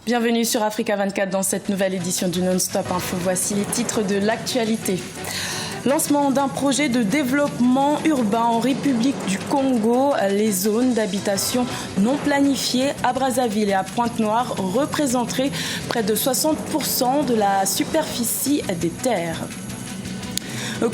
Bienvenue sur Africa 24 dans cette nouvelle édition du Non-Stop Info. Voici les titres de l'actualité. Lancement d'un projet de développement urbain en République du Congo. Les zones d'habitation non planifiées à Brazzaville et à Pointe-Noire représenteraient près de 60% de la superficie des terres.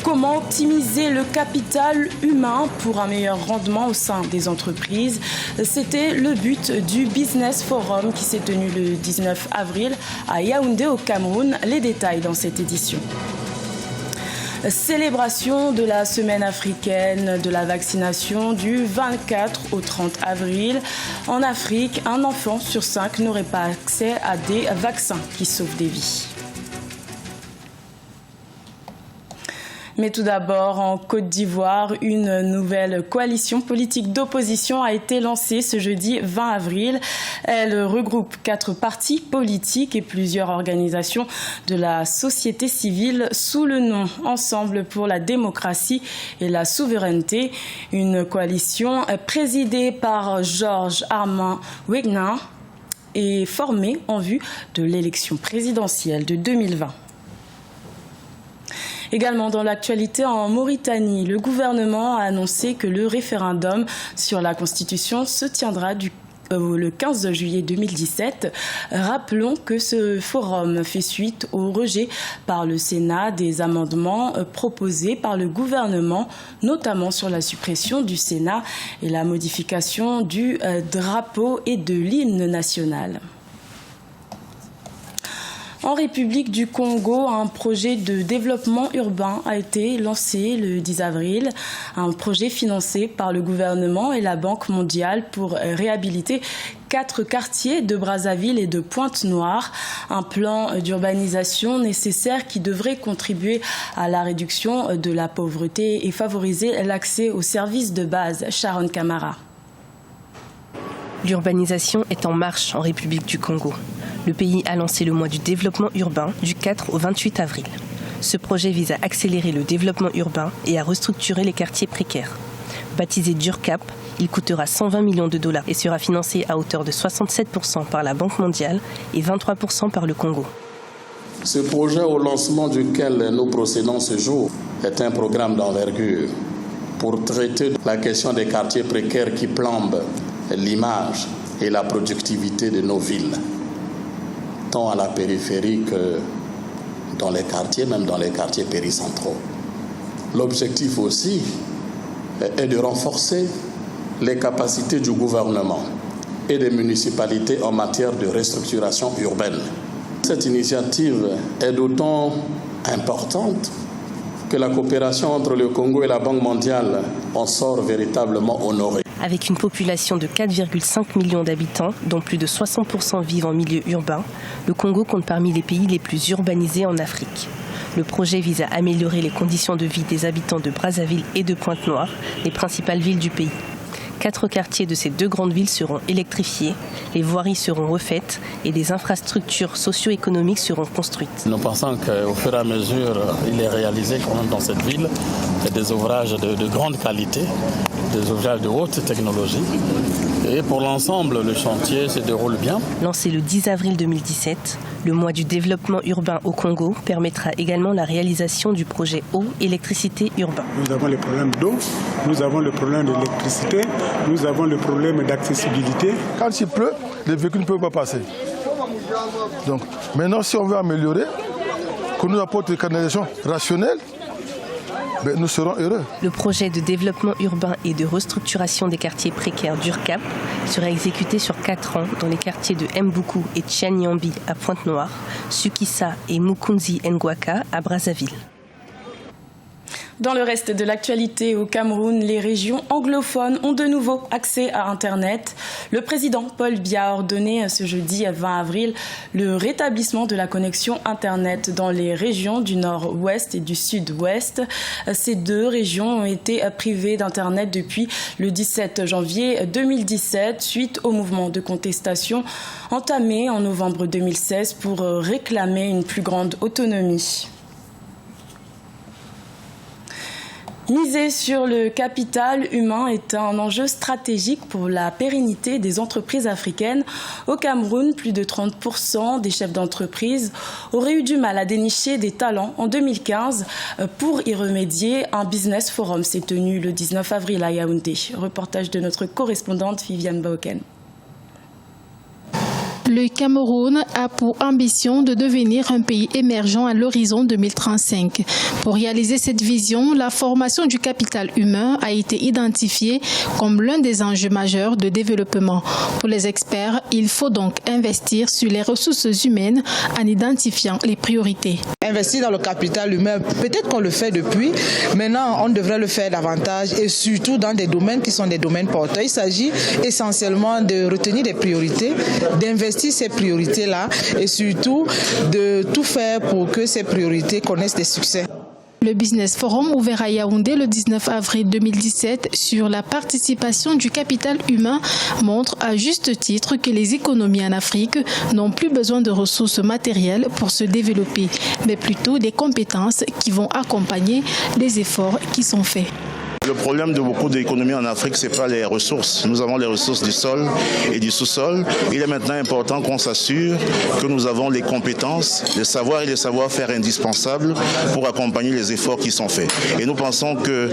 Comment optimiser le capital humain pour un meilleur rendement au sein des entreprises? C'était le but du Business Forum qui s'est tenu le 19 avril à Yaoundé au Cameroun. Les détails dans cette édition. Célébration de la semaine africaine de la vaccination du 24 au 30 avril. En Afrique, un enfant sur 5 n'aurait pas accès à des vaccins qui sauvent des vies. Mais tout d'abord, en Côte d'Ivoire, une nouvelle coalition politique d'opposition a été lancée ce jeudi 20 avril. Elle regroupe 4 partis politiques et plusieurs organisations de la société civile sous le nom Ensemble pour la démocratie et la souveraineté. Une coalition présidée par Georges Armand Wegner est formée en vue de l'élection présidentielle de 2020. Également dans l'actualité, en Mauritanie, le gouvernement a annoncé que le référendum sur la Constitution se tiendra le 15 juillet 2017. Rappelons que ce forum fait suite au rejet par le Sénat des amendements proposés par le gouvernement, notamment sur la suppression du Sénat et la modification du drapeau et de l'hymne national. En République du Congo, un projet de développement urbain a été lancé le 10 avril. Un projet financé par le gouvernement et la Banque mondiale pour réhabiliter 4 quartiers de Brazzaville et de Pointe-Noire. Un plan d'urbanisation nécessaire qui devrait contribuer à la réduction de la pauvreté et favoriser l'accès aux services de base. Sharon Kamara. L'urbanisation est en marche en République du Congo. Le pays a lancé le mois du développement urbain du 4 au 28 avril. Ce projet vise à accélérer le développement urbain et à restructurer les quartiers précaires. Baptisé DURCAP, il coûtera 120 millions de dollars et sera financé à hauteur de 67% par la Banque mondiale et 23% par le Congo. Ce projet au lancement duquel nous procédons ce jour est un programme d'envergure pour traiter la question des quartiers précaires qui plombent l'image et la productivité de nos villes, tant à la périphérie que dans les quartiers, même dans les quartiers péricentraux. L'objectif aussi est de renforcer les capacités du gouvernement et des municipalités en matière de restructuration urbaine. Cette initiative est d'autant importante que la coopération entre le Congo et la Banque mondiale en sort véritablement honorée. Avec une population de 4,5 millions d'habitants, dont plus de 60% vivent en milieu urbain, le Congo compte parmi les pays les plus urbanisés en Afrique. Le projet vise à améliorer les conditions de vie des habitants de Brazzaville et de Pointe-Noire, les principales villes du pays. 4 quartiers de ces 2 grandes villes seront électrifiés, les voiries seront refaites et des infrastructures socio-économiques seront construites. Nous pensons qu'au fur et à mesure, il est réalisé quand même dans cette ville des ouvrages de grande qualité, des ouvrages de haute technologie. Et pour l'ensemble, le chantier se déroule bien. Lancé le 10 avril 2017, le mois du développement urbain au Congo permettra également la réalisation du projet eau-électricité urbain. Nous avons le problème d'eau, nous avons le problème d'électricité, nous avons le problème d'accessibilité. Quand il pleut, les véhicules ne peuvent pas passer. Donc maintenant, si on veut améliorer, qu'on nous apporte des canalisations rationnelles, nous serons heureux. Le projet de développement urbain et de restructuration des quartiers précaires d'URCAP sera exécuté sur 4 ans dans les quartiers de Mboukou et Tchanyambi à Pointe-Noire, Sukisa et Mukunzi Ngwaka à Brazzaville. Dans le reste de l'actualité au Cameroun, les régions anglophones ont de nouveau accès à Internet. Le président Paul Biya a ordonné ce jeudi 20 avril le rétablissement de la connexion Internet dans les régions du nord-ouest et du sud-ouest. Ces 2 régions ont été privées d'Internet depuis le 17 janvier 2017 suite au mouvement de contestation entamé en novembre 2016 pour réclamer une plus grande autonomie. Miser sur le capital humain est un enjeu stratégique pour la pérennité des entreprises africaines. Au Cameroun, plus de 30% des chefs d'entreprise auraient eu du mal à dénicher des talents en 2015. Pour y remédier, un business forum s'est tenu le 19 avril à Yaoundé. Reportage de notre correspondante Viviane Baoken. Le Cameroun a pour ambition de devenir un pays émergent à l'horizon 2035. Pour réaliser cette vision, la formation du capital humain a été identifiée comme l'un des enjeux majeurs de développement. Pour les experts, il faut donc investir sur les ressources humaines en identifiant les priorités. Investir dans le capital humain, peut-être qu'on le fait depuis, maintenant on devrait le faire davantage et surtout dans des domaines qui sont des domaines porteurs. Il s'agit essentiellement de retenir des priorités, d'investir ces priorités-là et surtout de tout faire pour que ces priorités connaissent des succès. Le Business Forum ouvert à Yaoundé le 19 avril 2017 sur la participation du capital humain montre à juste titre que les économies en Afrique n'ont plus besoin de ressources matérielles pour se développer, mais plutôt des compétences qui vont accompagner les efforts qui sont faits. Le problème de beaucoup d'économies en Afrique, ce n'est pas les ressources. Nous avons les ressources du sol et du sous-sol. Il est maintenant important qu'on s'assure que nous avons les compétences, les savoirs et les savoir-faire indispensables pour accompagner les efforts qui sont faits. Et nous pensons que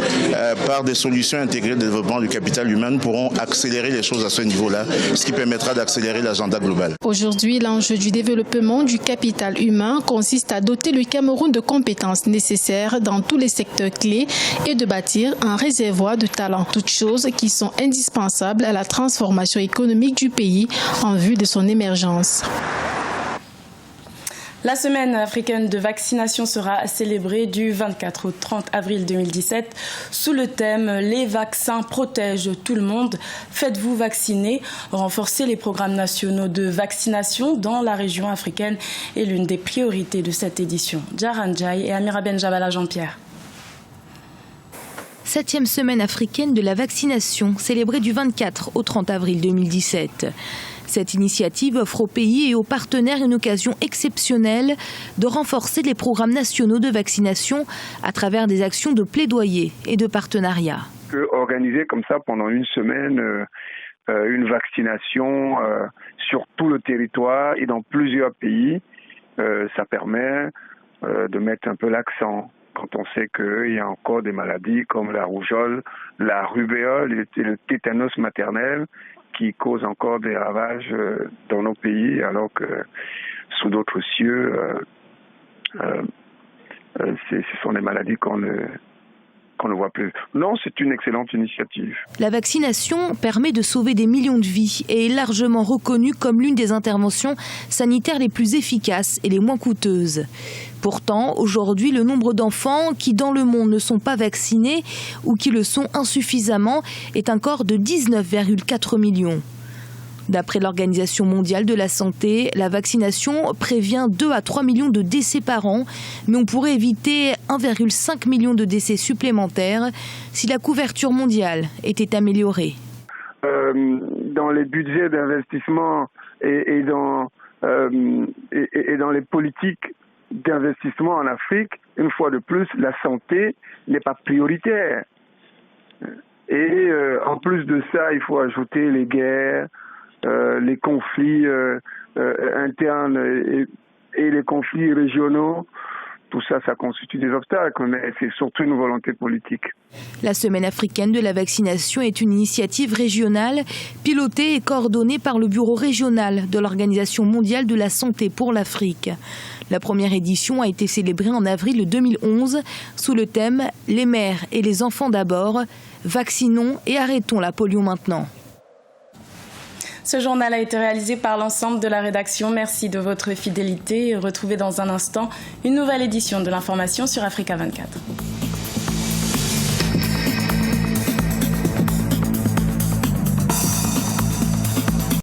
par des solutions intégrées de développement du capital humain, nous pourrons accélérer les choses à ce niveau-là, ce qui permettra d'accélérer l'agenda global. Aujourd'hui, l'enjeu du développement du capital humain consiste à doter le Cameroun de compétences nécessaires dans tous les secteurs clés et de bâtir un réservoir de talents, toutes choses qui sont indispensables à la transformation économique du pays en vue de son émergence. La semaine africaine de vaccination sera célébrée du 24 au 30 avril 2017 sous le thème « Les vaccins protègent tout le monde, faites-vous vacciner ». Renforcer les programmes nationaux de vaccination dans la région africaine est l'une des priorités de cette édition. Djaran Jai et Amira Benjabala Jean-Pierre. 7e semaine africaine de la vaccination, célébrée du 24 au 30 avril 2017. Cette initiative offre aux pays et aux partenaires une occasion exceptionnelle de renforcer les programmes nationaux de vaccination à travers des actions de plaidoyer et de partenariat. Organiser comme ça pendant une semaine une vaccination sur tout le territoire et dans plusieurs pays, ça permet de mettre un peu l'accent. Quand on sait qu'il y a encore des maladies comme la rougeole, la rubéole et le tétanos maternel qui causent encore des ravages dans nos pays, alors que sous d'autres cieux, ce sont des maladies qu'on ne voit plus. Non, c'est une excellente initiative. La vaccination permet de sauver des millions de vies et est largement reconnue comme l'une des interventions sanitaires les plus efficaces et les moins coûteuses. Pourtant, aujourd'hui, le nombre d'enfants qui dans le monde ne sont pas vaccinés ou qui le sont insuffisamment est encore de 19,4 millions. D'après l'Organisation mondiale de la santé, la vaccination prévient 2 à 3 millions de décès par an, mais on pourrait éviter 1,5 million de décès supplémentaires si la couverture mondiale était améliorée. Dans les budgets d'investissement et dans les politiques d'investissement en Afrique, une fois de plus, la santé n'est pas prioritaire. Et en plus de ça, il faut ajouter les guerres, les conflits internes et les conflits régionaux. Tout ça, ça constitue des obstacles, mais c'est surtout une volonté politique. La Semaine africaine de la vaccination est une initiative régionale pilotée et coordonnée par le Bureau régional de l'Organisation mondiale de la santé pour l'Afrique. La première édition a été célébrée en avril 2011 sous le thème « Les mères et les enfants d'abord, vaccinons et arrêtons la polio maintenant ». Ce journal a été réalisé par l'ensemble de la rédaction. Merci de votre fidélité. Retrouvez dans un instant une nouvelle édition de l'information sur Africa 24.